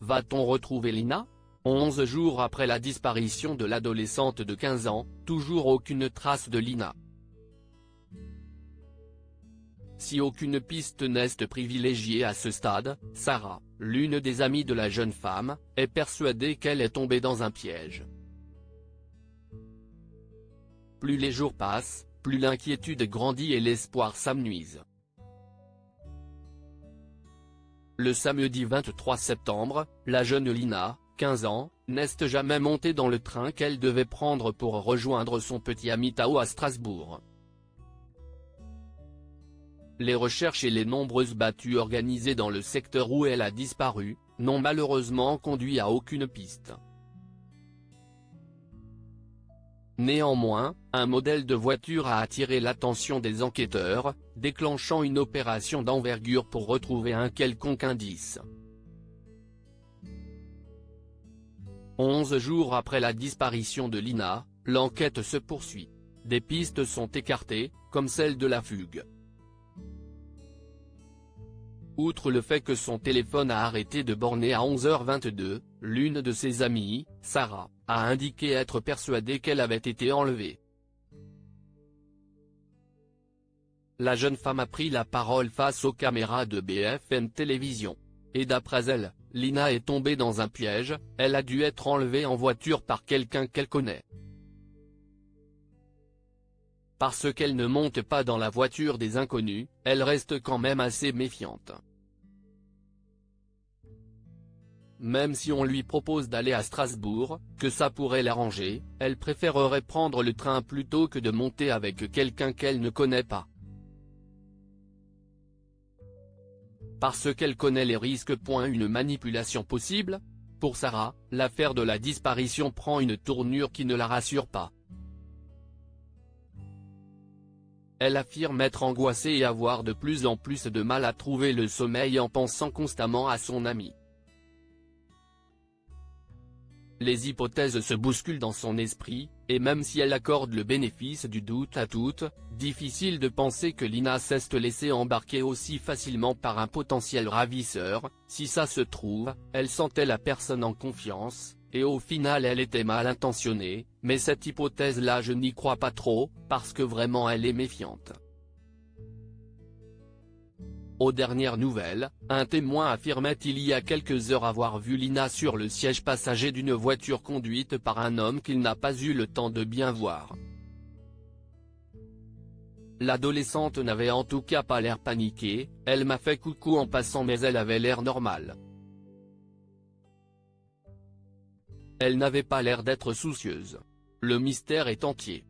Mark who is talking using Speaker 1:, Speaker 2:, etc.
Speaker 1: Va-t-on retrouver Lina? 11 jours après la disparition de l'adolescente de 15 ans, toujours aucune trace de Lina. Si aucune piste n'est privilégiée à ce stade, Sarah, l'une des amies de la jeune femme, est persuadée qu'elle est tombée dans un piège. Plus les jours passent, plus l'inquiétude grandit et l'espoir s'amenuise. Le samedi 23 septembre, la jeune Lina, 15 ans, n'est jamais montée dans le train qu'elle devait prendre pour rejoindre son petit ami Tao à Strasbourg. Les recherches et les nombreuses battues organisées dans le secteur où elle a disparu, n'ont malheureusement conduit à aucune piste. Néanmoins, un modèle de voiture a attiré l'attention des enquêteurs, déclenchant une opération d'envergure pour retrouver un quelconque indice. 11 jours après la disparition de Lina, l'enquête se poursuit. Des pistes sont écartées, comme celle de la fugue. Outre le fait que son téléphone a arrêté de borner à 11h22, l'une de ses amies, Sarah, a indiqué être persuadée qu'elle avait été enlevée. La jeune femme a pris la parole face aux caméras de BFM Télévision. Et d'après elle, Lina est tombée dans un piège, elle a dû être enlevée en voiture par quelqu'un qu'elle connaît. Parce qu'elle ne monte pas dans la voiture des inconnus, elle reste quand même assez méfiante. Même si on lui propose d'aller à Strasbourg, que ça pourrait l'arranger, elle préférerait prendre le train plutôt que de monter avec quelqu'un qu'elle ne connaît pas. Parce qu'elle connaît les risques. Une manipulation possible? Pour Sarah, l'affaire de la disparition prend une tournure qui ne la rassure pas. Elle affirme être angoissée et avoir de plus en plus de mal à trouver le sommeil en pensant constamment à son amie. Les hypothèses se bousculent dans son esprit, et même si elle accorde le bénéfice du doute à toutes, difficile de penser que Lina s'est laissée embarquer aussi facilement par un potentiel ravisseur. Si ça se trouve, elle sentait la personne en confiance, et au final elle était mal intentionnée, mais cette hypothèse-là je n'y crois pas trop, parce que vraiment elle est méfiante. Aux dernières nouvelles, un témoin affirmait il y a quelques heures avoir vu Lina sur le siège passager d'une voiture conduite par un homme qu'il n'a pas eu le temps de bien voir. L'adolescente n'avait en tout cas pas l'air paniquée, elle m'a fait coucou en passant mais elle avait l'air normale. Elle n'avait pas l'air d'être soucieuse. Le mystère est entier.